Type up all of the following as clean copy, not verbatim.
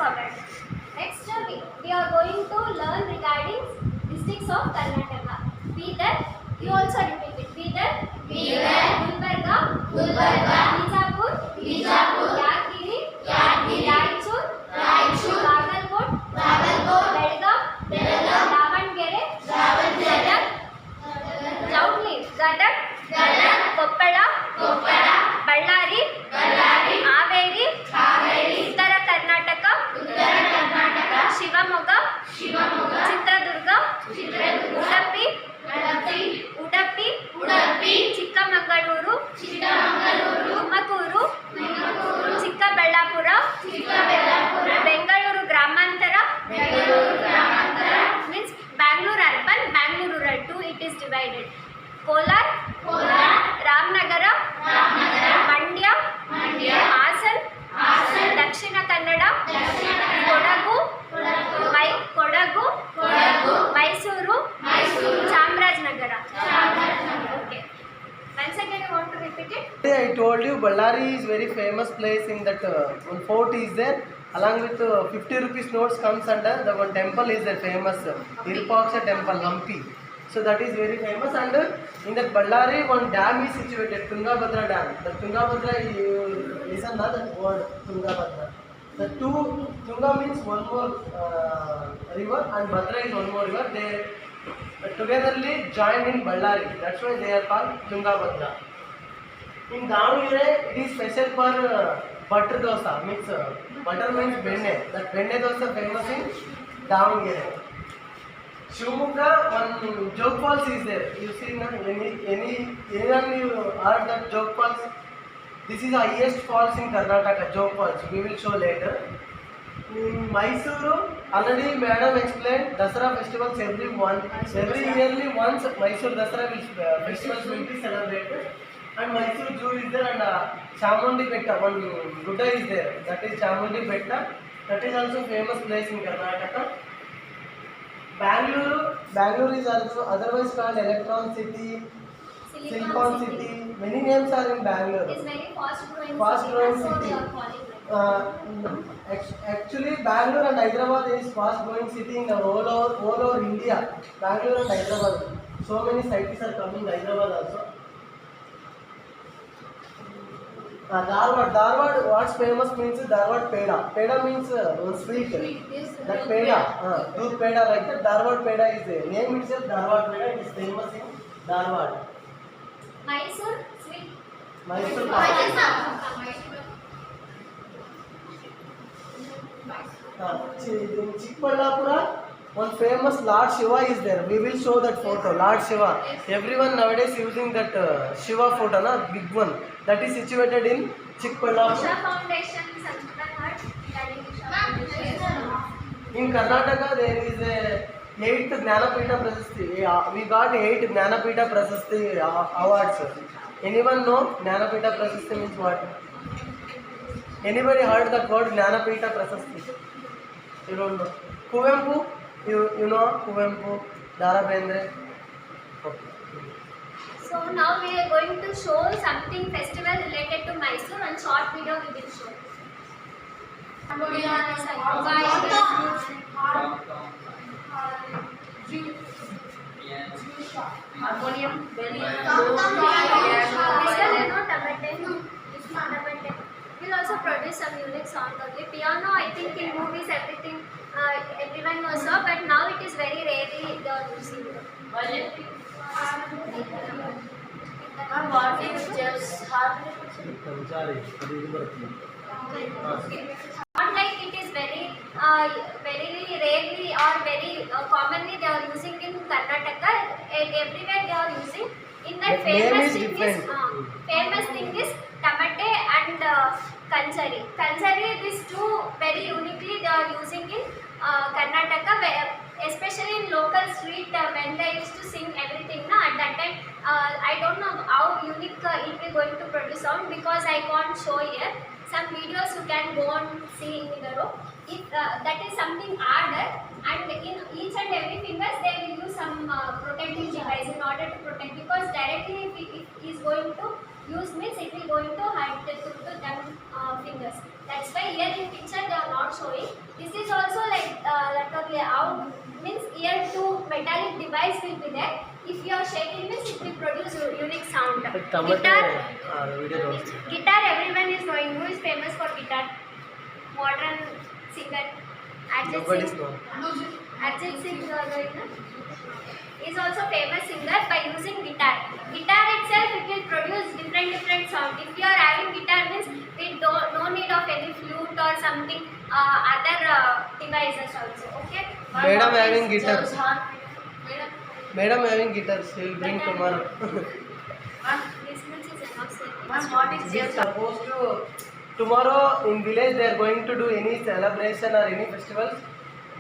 forward. Next, we are going to learn regarding districts of Karnataka. Bidar, you also repeat it. Bidar, Gulbarga, Bijapur, Yadgiri, Raichur, Bagalkot, Belgaum, Davangere, Gadag, Koppala, Ballari, Haveri, Uttara Karnataka, Shivamogga, Chitradurga, Udupi, Chikkamangaluru, Tumakuru, Chikkaballapura, Bengaluru Gramantara, means Bangalore urban, Bangalore rural. Two it is divided. Kolar, Ramnagara, Mandya, Hasan, Dakshina Kannada, Kodagu, Mysuru, Chamarajnagara. Okay. Once again, you want to repeat it? I told you Ballari is very famous place in that one fort is there. Along with 50 rupees notes comes under the one temple is the famous Virupaksha temple, Hampi. So that is very famous, and in that Ballari one dam is situated, Tungabhadra dam. The Tungabhadra, you listen na that word Tungabhadra. The two, Tunga means one more river and Bhadra is one more river. They togetherly joined in Ballari. That's why they are called Tungabhadra. In Davangere, it is special for butter dosa. Means butter means benne. That benne dosa famous in Davangere. Shivamogga, one joke falls is there. You see, anyone you heard that joke falls? This is the highest falls in Karnataka, joke falls. We will show later. In Mysuru, already Madam explained, Dasara festivals every yearly once Mysuru Dasara festivals will be celebrated. And Mysuru Zoo is there, and Chamundi Betta, one Buddha is there. That is Chamundi Betta. That is also famous place in Karnataka. Bangalore is also otherwise called Electron City, Silicon City. Many names are in Bangalore. It's very fast growing city. So they are calling like Actually, Bangalore and Hyderabad is fast growing city in the all over India. Bangalore and Hyderabad. So many cities are coming. Hyderabad also. Dharwad, what's famous means Dharwad Peda. Peda means sweet. That Peda, Doodh Peda like that. Dharwad Peda is the name itself. Dharwad Peda is famous in Dharwad. Mysore sweet. Mysore Chikkaballapura, one famous Lord Shiva is there. We will show that photo. Lord Shiva. Everyone nowadays using that Shiva photo, na big one. That is situated in Chikkaballapura. Isha Foundation, In Karnataka, there is a 8th Jnanapita Prasasti. We got 8 Jnanapita Prasasti awards. Anyone know Jnanapita Prasasti means what? Anybody heard the word Jnanapita Prasasti? You don't know. Kuvempu? You know Kuvempu, Dara Bendre? Okay. So now we are going to show something festival related to Mysore and short video we will show. Harmonium, We'll also produce some unique sound only. Piano, I think in movies everything everyone knows, but now it is very rarely they are using it. And what is just harmonium? Not like it is very rarely or very commonly they are using in Karnataka. Everywhere they are using. In that famous thing is Tamate and Kanchari. Kanchari, these two very uniquely they are using in Karnataka, especially in local street when they used to sing everything. At that time, I don't know how unique it will going to produce sound because I can't show here. Some videos you can go and see in the row. If that is something harder, and in each and every fingers they will use some protective device in order to protect, because directly if it is going to use means it will going to hurt the them fingers. That's why here in picture they are not showing. This is also like a out means here two metallic device will be there. If you are shaking means it will produce unique sound. Guitar everyone is knowing. Who is famous for guitar? Modern singer. Nobody's known. Arjit Singh is also famous singer by using guitar. Guitar itself it will produce different sound. If you are having guitar means we don't no need of any flute or something other devices also. Okay. Madam having guitar. Just harp. Madam having guitar. She'll bring tomorrow. This much is enough. Ma'am, what is She your is supposed to tomorrow in village they are going to do any celebration or any festivals.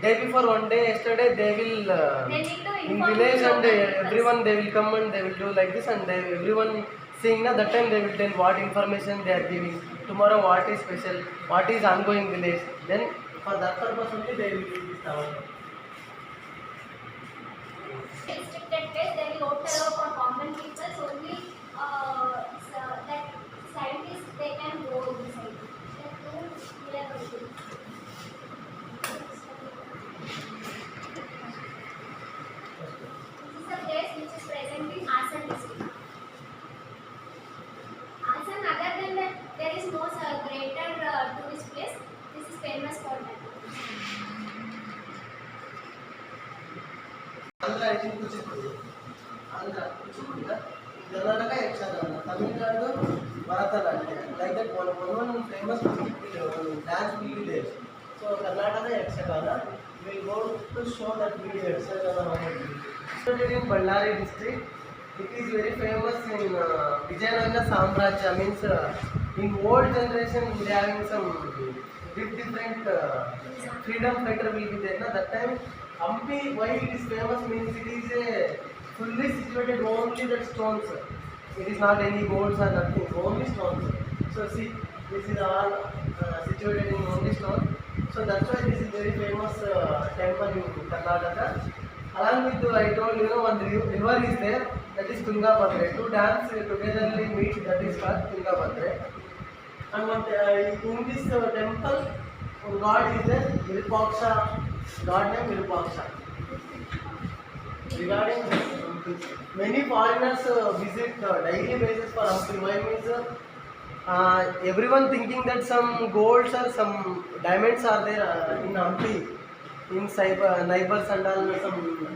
Day before one day yesterday they will They need to in inform village the and local peoples. everyone they will come and they will do like this and everyone seeing na that time they will tell what information they are giving. Tomorrow what is special, what is ongoing village. Then for that purpose only they will do this tower. Restricted place they will not allow for common people. So only that scientists they can go inside. That room here also. This is a place which is present in Asan district. Asan, other than that, there is no greater tourist place. This is famous for that. Andhra I think Kuchipudi. Andhra Kuchipudi. Karnataka Yakshagana. Tamil Nadu Bharatanatyam. Like that one famous dance will be there. So Karnataka Yakshagana. We will go to show that video Yakshagana how it is. Situated in Ballari district. It is very famous in Vijayanagara Samrajya. Means in old generation we are having some different freedom fighter will be there. Na that time Hampi why it is famous means it is a fully situated only that stones. It is not any boards or nothing, only stones. So see, this is all situated in only stone. So that's why this is very famous temple in Karnataka. Along with I told one river is there, that is Tungabhadra. Two dams togetherly meet, that is called Tungabhadra. And one, in this temple, one god is there, Virupaksha, god name Virupaksha. Regarding many foreigners visit daily basis for Hampi. Why means everyone thinking that some golds or some diamonds are there in Hampi, in neighbors and all some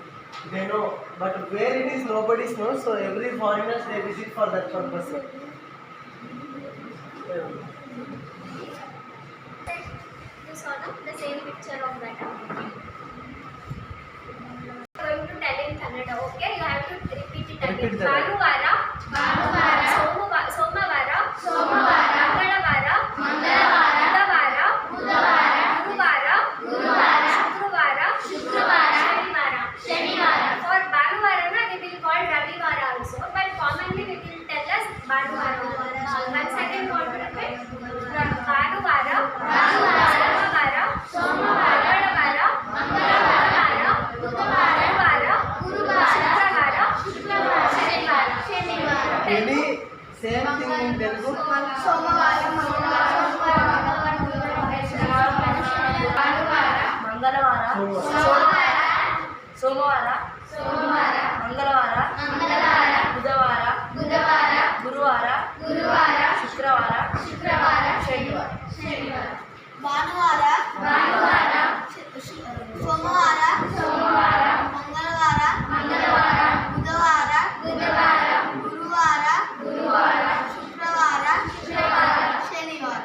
they know, but where it is nobody knows. So every foreigners they visit for that purpose. You saw the same picture of that. Going to tell in Kannada, okay? You have to repeat it again. Repeat that. Bhanuvara, Somavara, Mangalavara, Budavara, Guruvara, Shukruvara, Shanivara. For Bhanuvara, we will call Ravivara also, but commonly we will tell us Bhanuvara. Once again, what to repeat? Bhanuvara, Somavara, Mangalavara, Budavara, Shukruvara, Shanivara. Any same thing in Telugu? మంగళవార సోమవార మంగళవార బుధవార గురువార శుక్రవార శనివార భానువార సోమవార మంగళవార బుధవార గురువార శుక్రవార శనివార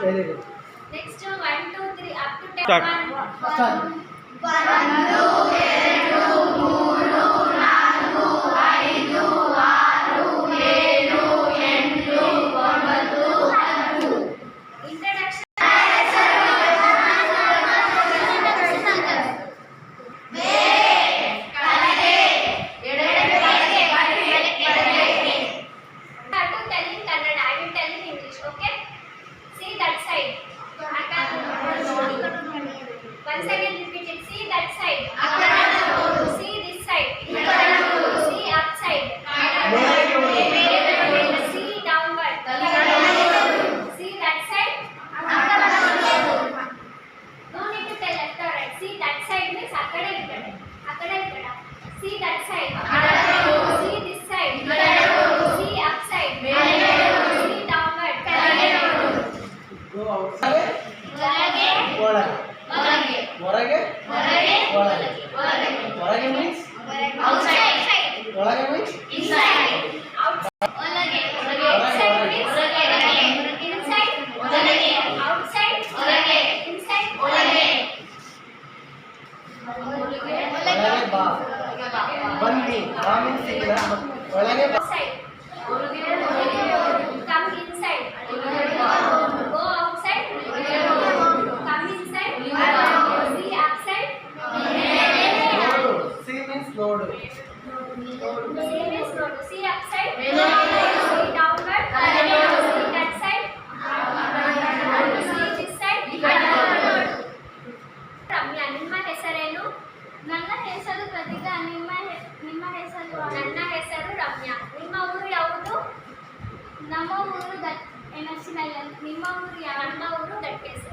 Very good. Next 1, 2, 3 up to 10. Start. Start. 1, 2, 3, 4, 5, 6, 7, 8, 9, 10. Introduction. I have to tell in Kannada. I will tell in English. Okay? See that side. Once again repeat ಅಕಡೆ ಈ ಕಡೆ ಅಕಡೆ ಈ ಕಡೆ see that side see this side see upside see downward Go outside. ಹೊರಗೆ ಒಳಗೆ. ಹೊರಗೆ ಹೊರಗೆ. ಹೊರಗೆ ಒಳಗೆ. ಹೊರಗೆ means outside ಒಳಗೆ means inside ಒಳಗೆ inside means inside ಒಳಗೆ outside ಒಳಗೆ inside ಒಳಗೆ ಒಳಗೆ ಬಾ. ಬನ್ನಿ. ಬಾ means ಇಲ್ಲ. ಒಳಗೆ ಬಾ. outside come inside go outside come inside see upside ನೋಡು. See means ನೋಡು. see means note see upside see downward see that side see this side Ramya ನಿಮ್ಮ ಹೆಸರೇನು ನನ್ನ ಹೆಸರು ಪ್ರತಿಕಾ ನಿಮ್ಮ ಹೆಸರು ನನ್ನ ಹೆಸರು ರಮ್ಯಾ ನಿಮ್ಮ ಊರು ಯಾವುದು ನಮ್ಮ ಊರು ನರ್ಸಿನಲ್ಲ ನಿಮ್ಮ ಊರು ಯಾವ ನಮ್ಮ ಊರು ದಟ್ಟೇಶ್ವರ